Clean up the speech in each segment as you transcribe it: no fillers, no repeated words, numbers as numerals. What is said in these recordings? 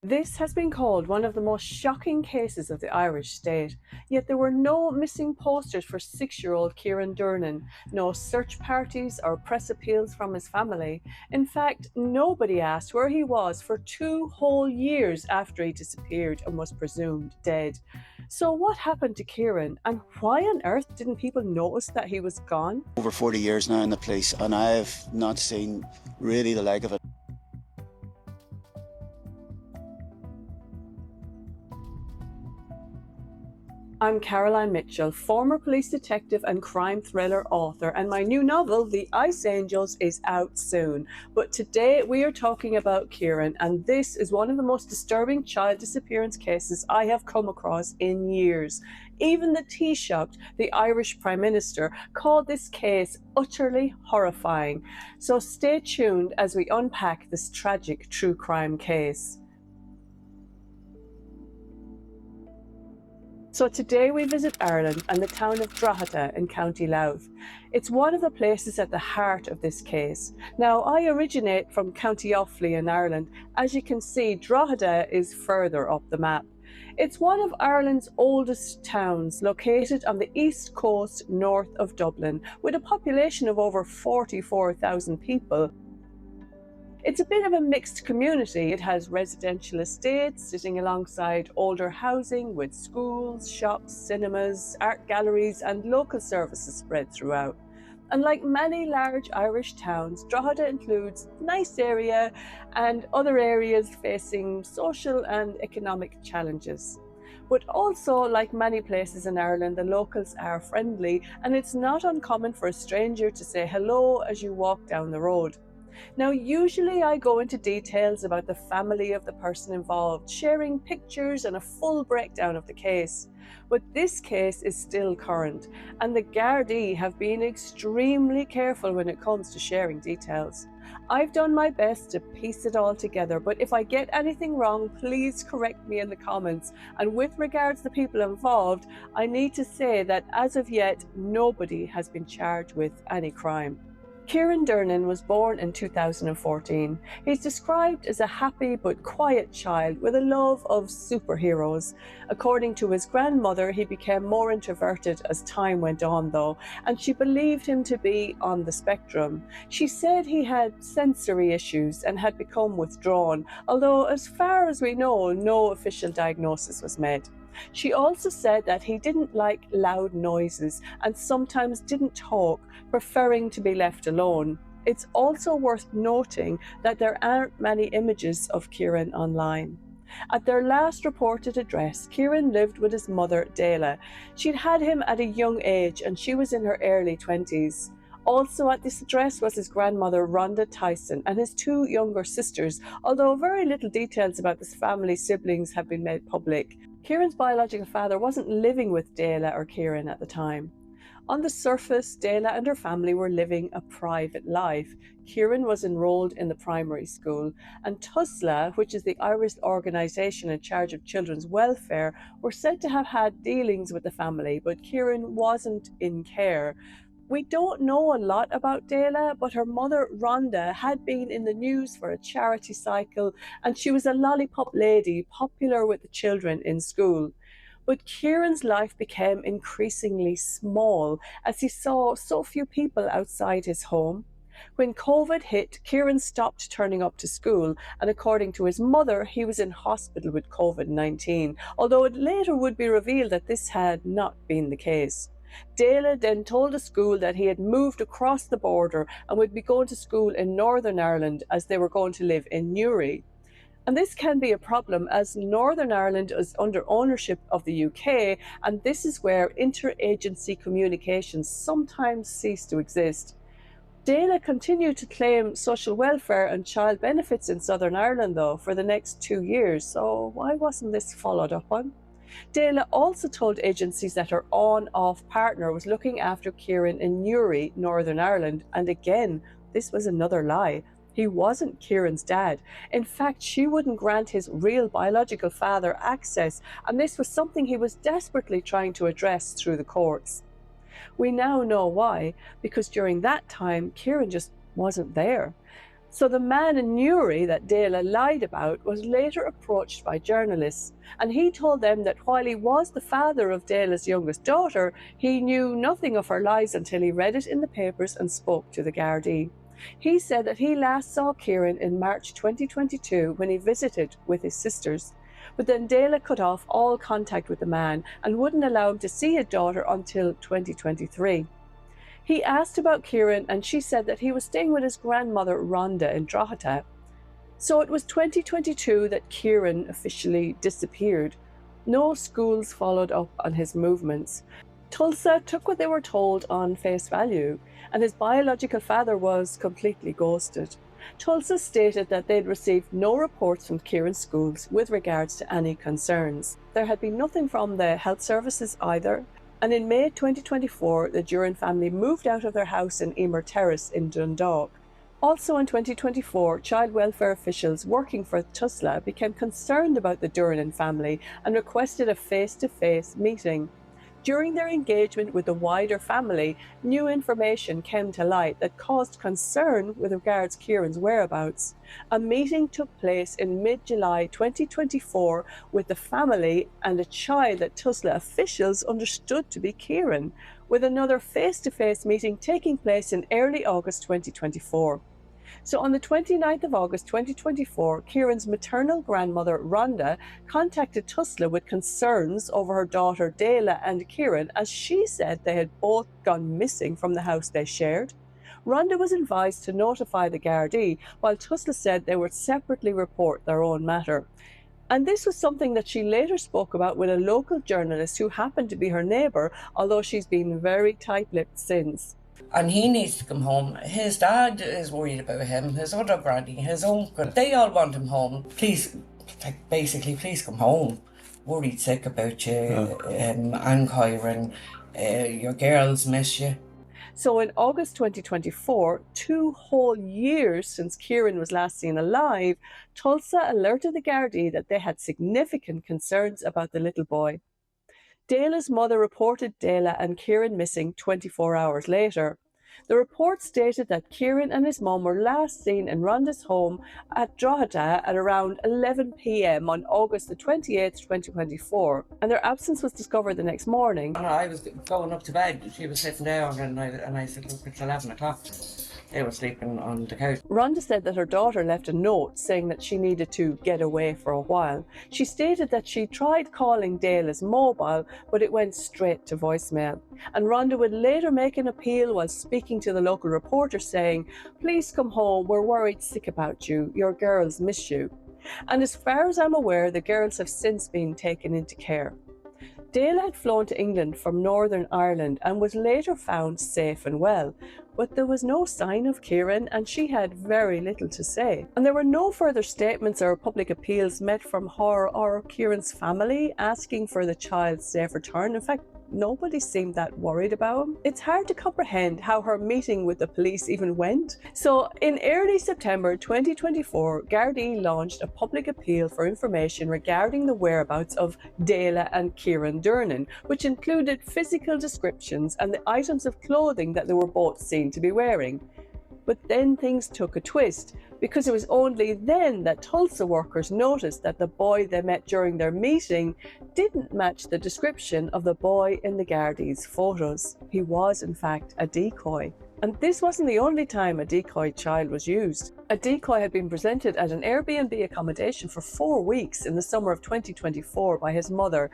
This has been called one of the most shocking cases of the Irish state, yet there were no missing posters for 6-year-old Kyran Durnin, no search parties or press appeals from his family. In fact, nobody asked where he was for 2 whole years after he disappeared and was presumed dead. So what happened to Kyran, and why on earth didn't people notice that he was gone? Over 40 years now in the police, and I've not seen really the like of it. I'm Caroline Mitchell, former police detective and crime thriller author, and my new novel, The Ice Angels, is out soon. But today we are talking about Kyran, and this is one of the most disturbing child disappearance cases I have come across in years. Even the Taoiseach, the Irish Prime Minister, called this case utterly horrifying. So stay tuned as we unpack this tragic true crime case. So today we visit Ireland and the town of Drogheda in County Louth. It's one of the places at the heart of this case. Now, I originate from County Offaly in Ireland. As you can see, Drogheda is further up the map. It's one of Ireland's oldest towns, located on the east coast north of Dublin, with a population of over 44,000 people. It's a bit of a mixed community. It has residential estates sitting alongside older housing with schools, shops, cinemas, art galleries and local services spread throughout. And like many large Irish towns, Drogheda includes nice area and other areas facing social and economic challenges. But also, like many places in Ireland, the locals are friendly, and it's not uncommon for a stranger to say hello as you walk down the road. Now, usually I go into details about the family of the person involved, sharing pictures and a full breakdown of the case. But this case is still current, and the Gardaí have been extremely careful when it comes to sharing details. I've done my best to piece it all together, but if I get anything wrong, please correct me in the comments. And with regards to the people involved, I need to say that as of yet, nobody has been charged with any crime. Kyran Durnin was born in 2014. He's described as a happy but quiet child with a love of superheroes. According to his grandmother, he became more introverted as time went on, though, and she believed him to be on the spectrum. She said he had sensory issues and had become withdrawn, although as far as we know, no official diagnosis was made. She also said that he didn't like loud noises and sometimes didn't talk, preferring to be left alone. It's also worth noting that there aren't many images of Kyran online. At their last reported address, Kyran lived with his mother, Dela. She'd had him at a young age and she was in her early 20s. Also at this address was his grandmother, Rhonda Tyson, and his two younger sisters, although very little details about this family's siblings have been made public. Kieran's biological father wasn't living with Dela or Kyran at the time. On the surface, Dela and her family were living a private life. Kyran was enrolled in the primary school, and TUSLA, which is the Irish organisation in charge of children's welfare, were said to have had dealings with the family, but Kyran wasn't in care. We don't know a lot about Dela, but her mother, Rhonda, had been in the news for a charity cycle, and she was a lollipop lady, popular with the children in school. But Kieran's life became increasingly small as he saw so few people outside his home. When COVID hit, Kyran stopped turning up to school, and according to his mother, he was in hospital with COVID-19, although it later would be revealed that this had not been the case. Dela then told the school that he had moved across the border and would be going to school in Northern Ireland as they were going to live in Newry. And this can be a problem as Northern Ireland is under ownership of the UK, and this is where interagency communications sometimes cease to exist. Dela continued to claim social welfare and child benefits in Southern Ireland, though, for the next 2 years, so why wasn't this followed up on? Dela also told agencies that her on-off partner was looking after Kyran in Newry, Northern Ireland, and again, this was another lie. He wasn't Kieran's dad. In fact, she wouldn't grant his real biological father access, and this was something he was desperately trying to address through the courts. We now know why, because during that time, Kyran just wasn't there. So the man in Newry that Dela lied about was later approached by journalists, and he told them that while he was the father of Dela's youngest daughter, he knew nothing of her lies until he read it in the papers and spoke to the Gardaí. He said that he last saw Kyran in March 2022 when he visited with his sisters. But then Dela cut off all contact with the man and wouldn't allow him to see his daughter until 2023. He asked about Kyran and she said that he was staying with his grandmother Rhonda in Drogheda. So it was 2022 that Kyran officially disappeared. No schools followed up on his movements. Tulsa took what they were told on face value, and his biological father was completely ghosted. Tulsa stated that they'd received no reports from Kyran's schools with regards to any concerns. There had been nothing from the health services either, and in May 2024, the Durnin family moved out of their house in Emer Terrace in Dundalk. Also in 2024, child welfare officials working for Tulsa became concerned about the Durnin family and requested a face-to-face meeting. During their engagement with the wider family, new information came to light that caused concern with regards to Kyran's whereabouts. A meeting took place in mid-July 2024 with the family and a child that Tulsa officials understood to be Kyran, with another face-to-face meeting taking place in early August 2024. So on the 29th of August 2024, Kyran's maternal grandmother, Rhonda, contacted Tulsa with concerns over her daughter Dela and Kyran, as she said they had both gone missing from the house they shared. Rhonda was advised to notify the Gardaí, while Tulsa said they would separately report their own matter. And this was something that she later spoke about with a local journalist who happened to be her neighbour, although she's been very tight-lipped since. And he needs to come home. His dad is worried about him, his other granny, his uncle. They all want him home. Please, basically, please come home. Worried sick about you, and Kyran. Your girls miss you. So in August 2024, 2 whole years since Kyran was last seen alive, Tulsa alerted the Gardaí that they had significant concerns about the little boy. Dela's mother reported Dela and Kyran missing 24 hours later. The report stated that Kyran and his mum were last seen in Rhonda's home at Drogheda at around 11 p.m. on August the 28th, 2024, and their absence was discovered the next morning. I was going up to bed, she was sitting down, and I said, look, it's 11 o'clock. They were sleeping on the couch. Rhonda said that her daughter left a note saying that she needed to get away for a while. She stated that she tried calling Dela's mobile, but it went straight to voicemail. And Rhonda would later make an appeal while speaking to the local reporter saying, "Please come home, we're worried sick about you, your girls miss you." And as far as I'm aware, the girls have since been taken into care. Dela had flown to England from Northern Ireland and was later found safe and well, but there was no sign of Kyran and she had very little to say. And there were no further statements or public appeals made from her or Kyran's family asking for the child's safe return. In fact, nobody seemed that worried about him. It's hard to comprehend how her meeting with the police even went. So in early September 2024, Gardaí launched a public appeal for information regarding the whereabouts of Dela and Kyran Durnin, which included physical descriptions and the items of clothing that they were both seen to be wearing. But then things took a twist, because it was only then that Tulsa workers noticed that the boy they met during their meeting didn't match the description of the boy in the Gardaí's photos. He was, in fact, a decoy. And this wasn't the only time a decoy child was used. A decoy had been presented at an Airbnb accommodation for 4 weeks in the summer of 2024 by his mother,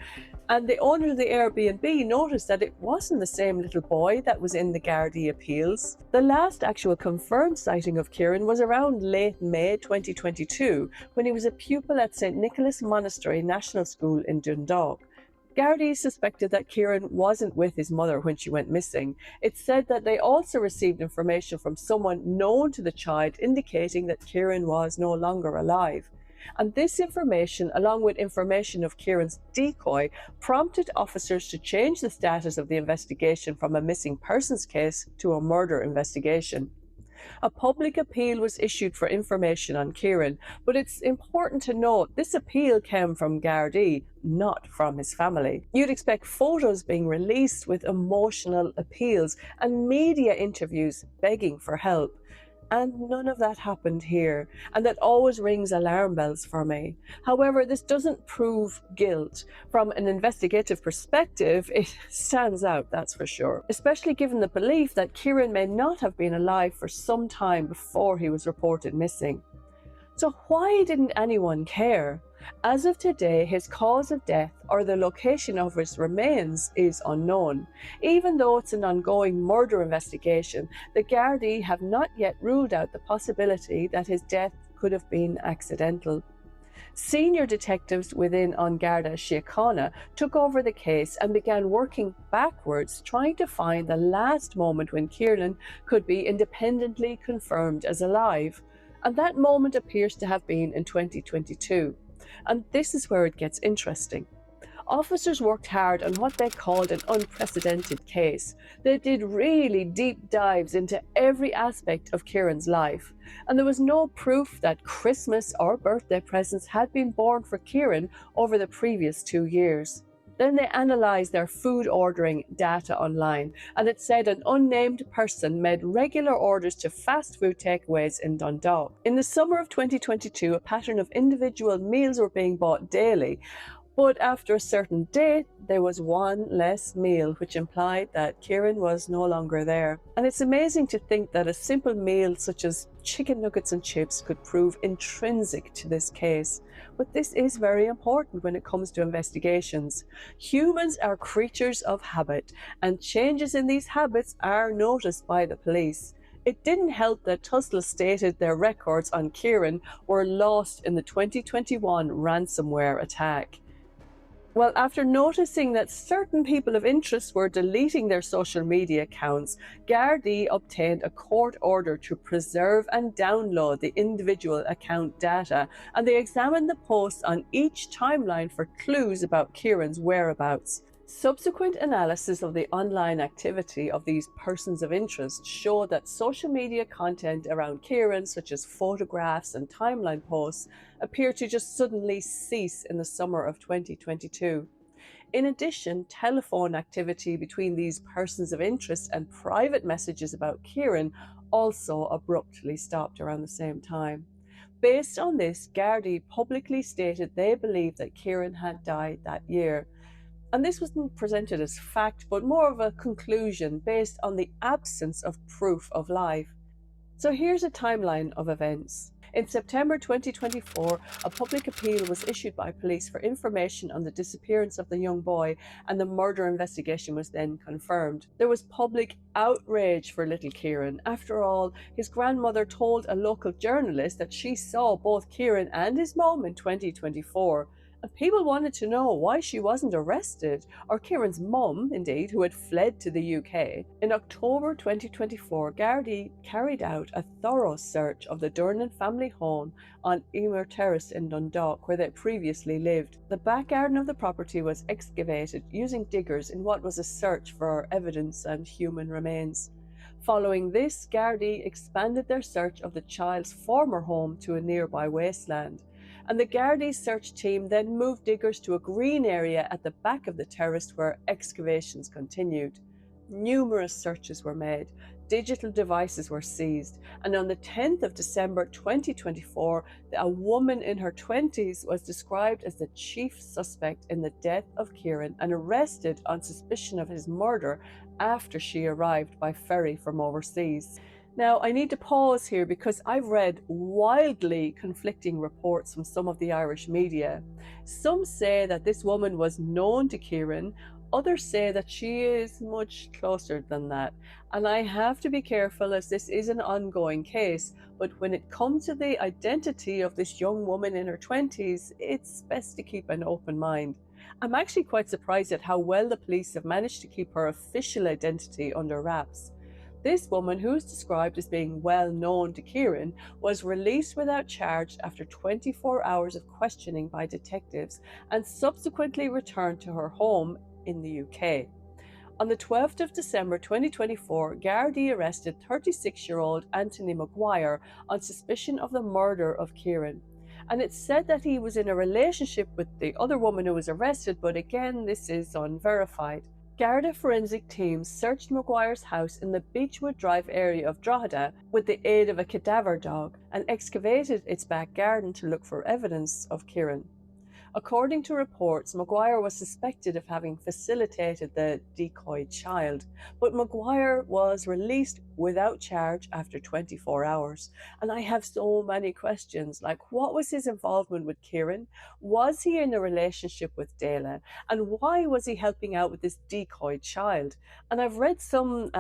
and the owner of the Airbnb noticed that it wasn't the same little boy that was in the Gardaí appeals. The last actual confirmed sighting of Kyran was around late May 2022, when he was a pupil at St. Nicholas Monastery National School in Dundalk. Gardaí suspected that Kyran wasn't with his mother when she went missing. It said that they also received information from someone known to the child indicating that Kyran was no longer alive. And this information, along with information of Kyran's decoy, prompted officers to change the status of the investigation from a missing persons case to a murder investigation. A public appeal was issued for information on Kyran, but it's important to note this appeal came from Gardaí, not from his family. You'd expect photos being released with emotional appeals and media interviews begging for help. And none of that happened here, and that always rings alarm bells for me. However, this doesn't prove guilt. From an investigative perspective, it stands out, that's for sure, especially given the belief that Kyran may not have been alive for some time before he was reported missing. So why didn't anyone care? As of today, his cause of death or the location of his remains is unknown. Even though it's an ongoing murder investigation, the Gardaí have not yet ruled out the possibility that his death could have been accidental. Senior detectives within An Garda Síochána took over the case and began working backwards, trying to find the last moment when Kyran could be independently confirmed as alive. And that moment appears to have been in 2022. And this is where it gets interesting. Officers worked hard on what they called an unprecedented case. They did really deep dives into every aspect of Kyran's life, and there was no proof that Christmas or birthday presents had been born for Kyran over the previous 2 years. Then they analysed their food ordering data online, and it said an unnamed person made regular orders to fast food takeaways in Dundalk. In the summer of 2022, a pattern of individual meals were being bought daily, but after a certain date, there was one less meal, which implied that Kyran was no longer there. And it's amazing to think that a simple meal such as chicken nuggets and chips could prove intrinsic to this case. But this is very important when it comes to investigations. Humans are creatures of habit, and changes in these habits are noticed by the police. It didn't help that Tusla stated their records on Kyran were lost in the 2021 ransomware attack. Well, after noticing that certain people of interest were deleting their social media accounts, Gardaí obtained a court order to preserve and download the individual account data, and they examined the posts on each timeline for clues about Kyran's whereabouts. Subsequent analysis of the online activity of these persons of interest showed that social media content around Kyran, such as photographs and timeline posts, appeared to just suddenly cease in the summer of 2022. In addition, telephone activity between these persons of interest and private messages about Kyran also abruptly stopped around the same time. Based on this, Gardaí publicly stated they believed that Kyran had died that year. And this wasn't presented as fact, but more of a conclusion based on the absence of proof of life. So here's a timeline of events. In September 2024, a public appeal was issued by police for information on the disappearance of the young boy, and the murder investigation was then confirmed. There was public outrage for little Kyran. After all, his grandmother told a local journalist that she saw both Kyran and his mom in 2024. And people wanted to know why she wasn't arrested, or Kyran's mum, indeed, who had fled to the UK. In October 2024, Gardaí carried out a thorough search of the Durnin family home on Emer Terrace in Dundalk, where they previously lived. The back garden of the property was excavated using diggers in what was a search for evidence and human remains. Following this, Gardaí expanded their search of the child's former home to a nearby wasteland. And the Gardaí search team then moved diggers to a green area at the back of the terrace where excavations continued. Numerous searches were made, digital devices were seized, and on the 10th of December 2024, a woman in her 20s was described as the chief suspect in the death of Kyran and arrested on suspicion of his murder after she arrived by ferry from overseas. Now, I need to pause here because I've read wildly conflicting reports from some of the Irish media. Some say that this woman was known to Kyran, others say that she is much closer than that. And I have to be careful as this is an ongoing case, but when it comes to the identity of this young woman in her 20s, it's best to keep an open mind. I'm actually quite surprised at how well the police have managed to keep her official identity under wraps. This woman, who is described as being well known to Kyran, was released without charge after 24 hours of questioning by detectives and subsequently returned to her home in the UK. On the 12th of December 2024, Gardaí arrested 36-year-old Anthony Maguire on suspicion of the murder of Kyran. And it's said that he was in a relationship with the other woman who was arrested, but again, this is unverified. Garda forensic teams searched Maguire's house in the Beechwood Drive area of Drogheda with the aid of a cadaver dog and excavated its back garden to look for evidence of Kyran. According to reports, Maguire was suspected of having facilitated the decoy child, but Maguire was released without charge after 24 hours. And I have so many questions, like what was his involvement with Kyran? Was he in a relationship with Dela? And why was he helping out with this decoy child? And I've read some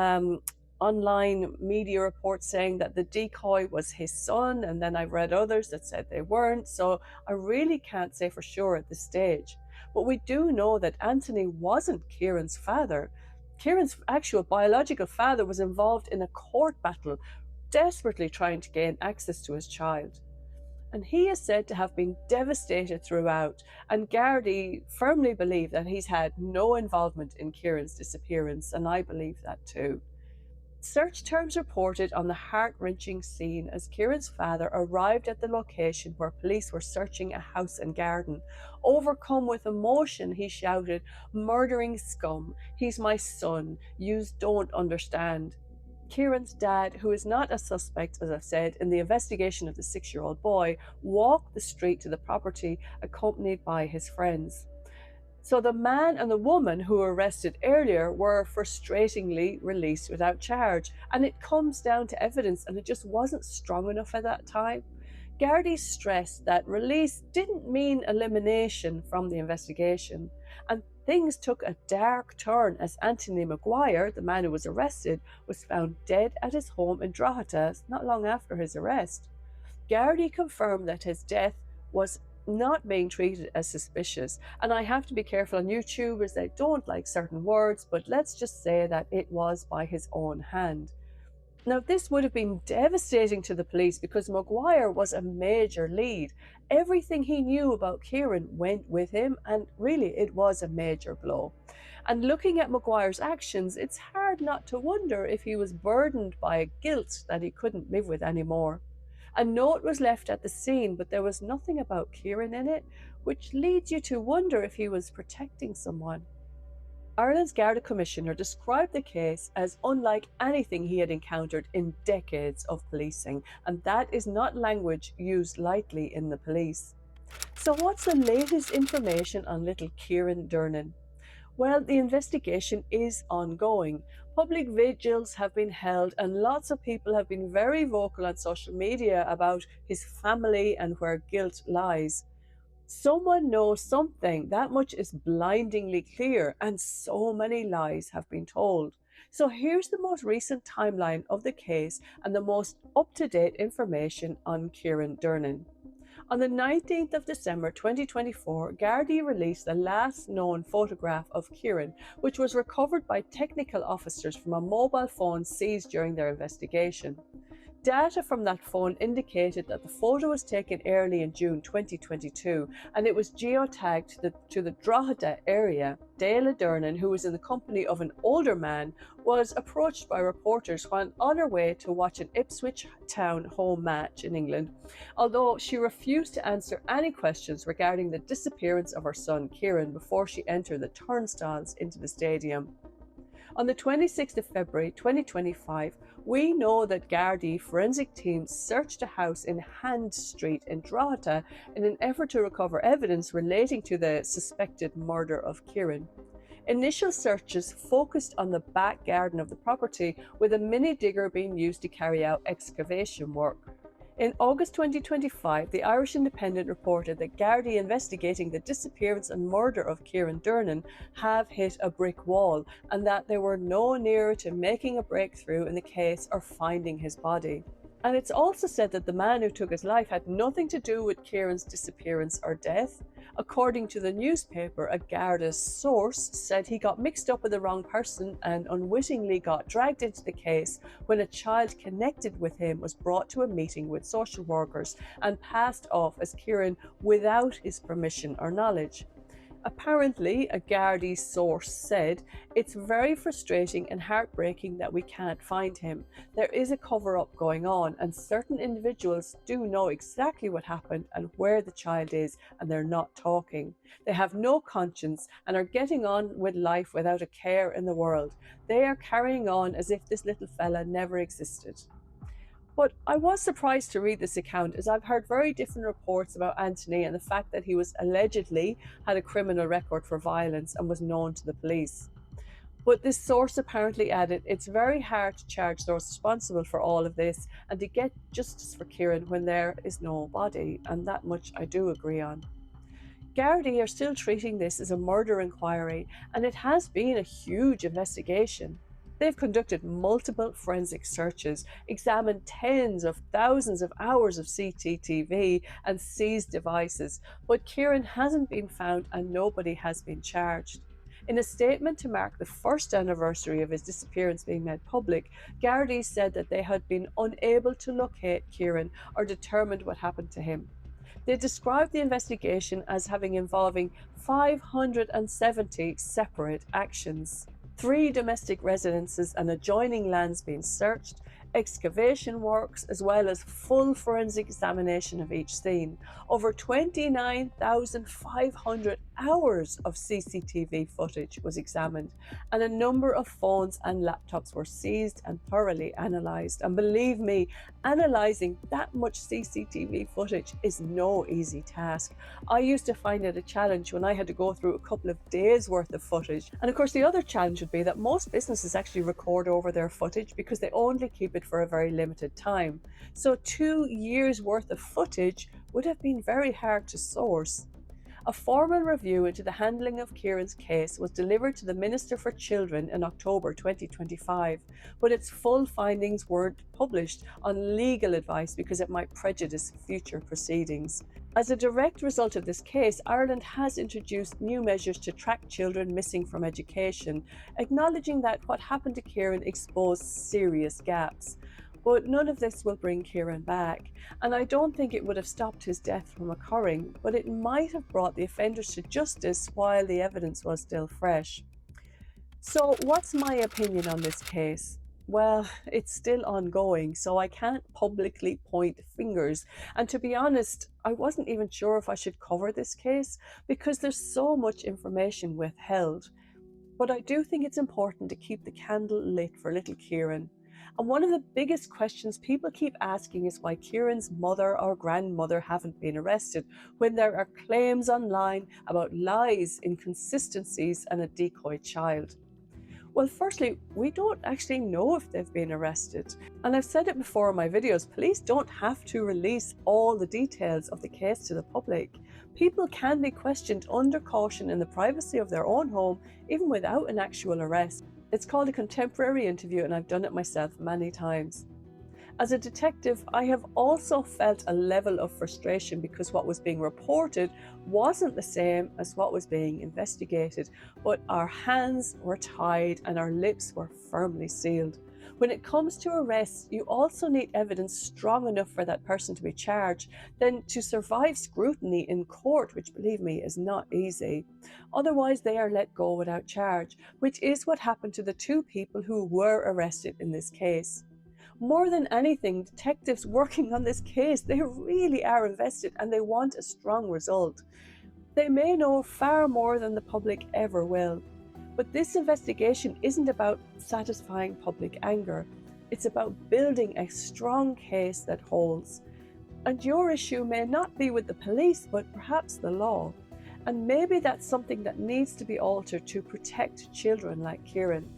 online media reports saying that the decoy was his son, and then I've read others that said they weren't, so I really can't say for sure at this stage. But we do know that Anthony wasn't Kyran's father. Kyran's actual biological father was involved in a court battle, desperately trying to gain access to his child. And he is said to have been devastated throughout, and Gardaí firmly believe that he's had no involvement in Kyran's disappearance, and I believe that too. Search terms reported on the heart-wrenching scene as Kyran's father arrived at the location where police were searching a house and garden. Overcome with emotion, he shouted, "Murdering scum, he's my son, yous don't understand." Kyran's dad, who is not a suspect, as I've said, in the investigation of the 6-year-old boy, walked the street to the property accompanied by his friends. So the man and the woman who were arrested earlier were frustratingly released without charge. And it comes down to evidence, and it just wasn't strong enough at that time. Gardaí stressed that release didn't mean elimination from the investigation. And things took a dark turn as Anthony Maguire, the man who was arrested, was found dead at his home in Drogheda not long after his arrest. Gardaí confirmed that his death was not being treated as suspicious. And I have to be careful on YouTube as they don't like certain words, but let's just say that it was by his own hand. Now, this would have been devastating to the police because Maguire was a major lead. Everything he knew about Kyran went with him, and really it was a major blow. And looking at Maguire's actions, it's hard not to wonder if he was burdened by a guilt that he couldn't live with anymore. A note was left at the scene, but there was nothing about Kyran in it, which leads you to wonder if he was protecting someone. Ireland's Garda Commissioner described the case as unlike anything he had encountered in decades of policing, and that is not language used lightly in the police. So what's the latest information on little Kyran Durnin? Well, the investigation is ongoing. Public vigils have been held, and lots of people have been very vocal on social media about his family and where guilt lies. Someone knows something, that much is blindingly clear, and so many lies have been told. So here's the most recent timeline of the case and the most up-to-date information on Kyran Durnin. On the 19th of December 2024, Gardaí released the last known photograph of Kyran, which was recovered by technical officers from a mobile phone seized during their investigation. Data from that phone indicated that the photo was taken early in June 2022 and it was geotagged to the Drogheda area. Dela Durnin, who was in the company of an older man, was approached by reporters while on her way to watch an Ipswich Town home match in England, although she refused to answer any questions regarding the disappearance of her son Kyran before she entered the turnstiles into the stadium. On the 26th of February 2025, we know that Gardaí forensic teams searched a house in Hand Street in Drogheda in an effort to recover evidence relating to the suspected murder of Kyran. Initial searches focused on the back garden of the property, with a mini digger being used to carry out excavation work. In August 2025, the Irish Independent reported that Gardaí investigating the disappearance and murder of Kyran Durnin have hit a brick wall, and that they were no nearer to making a breakthrough in the case or finding his body. And it's also said that the man who took his life had nothing to do with Kyran's disappearance or death. According to the newspaper, a Garda source said he got mixed up with the wrong person and unwittingly got dragged into the case when a child connected with him was brought to a meeting with social workers and passed off as Kyran without his permission or knowledge. Apparently, a Gardaí source said, "It's very frustrating and heartbreaking that we can't find him. There is a cover up going on, and certain individuals do know exactly what happened and where the child is, and they're not talking. They have no conscience and are getting on with life without a care in the world. They are carrying on as if this little fella never existed." But I was surprised to read this account, as I've heard very different reports about Anthony and the fact that he was allegedly had a criminal record for violence and was known to the police. But this source apparently added, "It's very hard to charge those responsible for all of this and to get justice for Kyran when there is no body," and that much I do agree on. Gardaí are still treating this as a murder inquiry, and it has been a huge investigation. They've conducted multiple forensic searches, examined tens of thousands of hours of CCTV, and seized devices, but Kyran hasn't been found and nobody has been charged. In a statement to mark the first anniversary of his disappearance being made public, Gardaí said that they had been unable to locate Kyran or determine what happened to him. They described the investigation as having involving 570 separate actions. 3 domestic residences and adjoining lands being searched, excavation works, as well as full forensic examination of each scene. Over 29,500 hours of CCTV footage was examined, and a number of phones and laptops were seized and thoroughly analysed. And believe me, analysing that much CCTV footage is no easy task. I used to find it a challenge when I had to go through a couple of days worth of footage. And of course, the other challenge would be that most businesses actually record over their footage because they only keep it for a very limited time. So 2 years worth of footage would have been very hard to source. A formal review into the handling of Kyran's case was delivered to the Minister for Children in October 2025, but its full findings weren't published on legal advice because it might prejudice future proceedings. As a direct result of this case, Ireland has introduced new measures to track children missing from education, acknowledging that what happened to Kyran exposed serious gaps. But none of this will bring Kyran back, and I don't think it would have stopped his death from occurring, but it might have brought the offenders to justice while the evidence was still fresh. So, what's my opinion on this case? Well, it's still ongoing, so I can't publicly point fingers. And to be honest, I wasn't even sure if I should cover this case because there's so much information withheld. But I do think it's important to keep the candle lit for little Kyran. And one of the biggest questions people keep asking is why Kyran's mother or grandmother haven't been arrested when there are claims online about lies, inconsistencies, and a decoy child. Well, firstly, we don't actually know if they've been arrested. And I've said it before in my videos, police don't have to release all the details of the case to the public. People can be questioned under caution in the privacy of their own home, even without an actual arrest. It's called a contemporary interview, and I've done it myself many times. As a detective, I have also felt a level of frustration because what was being reported wasn't the same as what was being investigated, but our hands were tied and our lips were firmly sealed. When it comes to arrests, you also need evidence strong enough for that person to be charged, then to survive scrutiny in court, which, believe me, is not easy. Otherwise, they are let go without charge, which is what happened to the 2 people who were arrested in this case. More than anything, detectives working on this case, they really are invested and they want a strong result. They may know far more than the public ever will. But this investigation isn't about satisfying public anger. It's about building a strong case that holds. And your issue may not be with the police, but perhaps the law. And maybe that's something that needs to be altered to protect children like Kyran.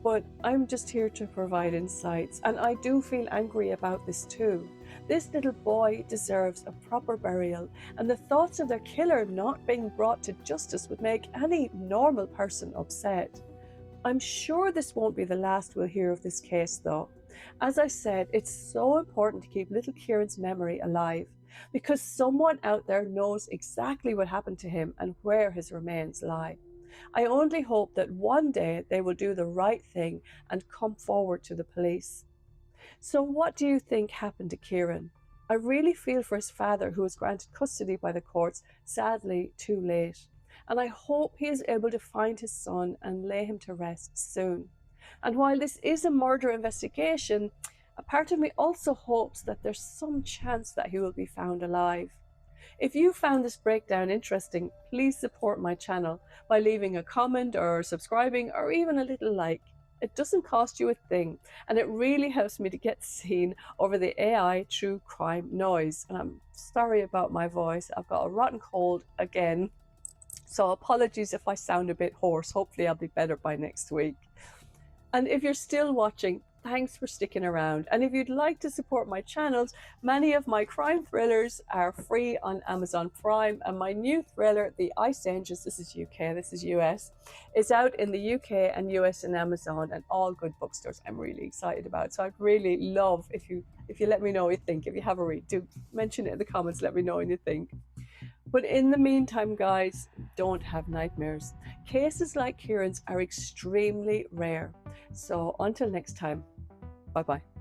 But I'm just here to provide insights, and I do feel angry about this too. This little boy deserves a proper burial, and the thoughts of their killer not being brought to justice would make any normal person upset. I'm sure this won't be the last we'll hear of this case though. As I said, it's so important to keep little Kieran's memory alive, because someone out there knows exactly what happened to him and where his remains lie. I only hope that one day they will do the right thing and come forward to the police. So what do you think happened to Kyran? I really feel for his father, who was granted custody by the courts, sadly too late. and I hope he is able to find his son and lay him to rest soon. And while this is a murder investigation, a part of me also hopes that there's some chance that he will be found alive. If you found this breakdown interesting, please support my channel by leaving a comment or subscribing or even a little like. It doesn't cost you a thing, and it really helps me to get seen over the AI true crime noise. And I'm sorry about my voice. I've got a rotten cold again, so apologies if I sound a bit hoarse. Hopefully I'll be better by next week. And if you're still watching, thanks for sticking around. And if you'd like to support my channels, many of my crime thrillers are free on Amazon Prime, and my new thriller, The Ice Angels, this is UK, this is US, is out in the UK and US and Amazon and all good bookstores. I'm really excited about it. So I'd really love if you let me know what you think. If you have a read, do mention it in the comments, let me know what you think. But in the meantime, guys, don't have nightmares. Cases like Kyran's are extremely rare. So until next time, bye-bye.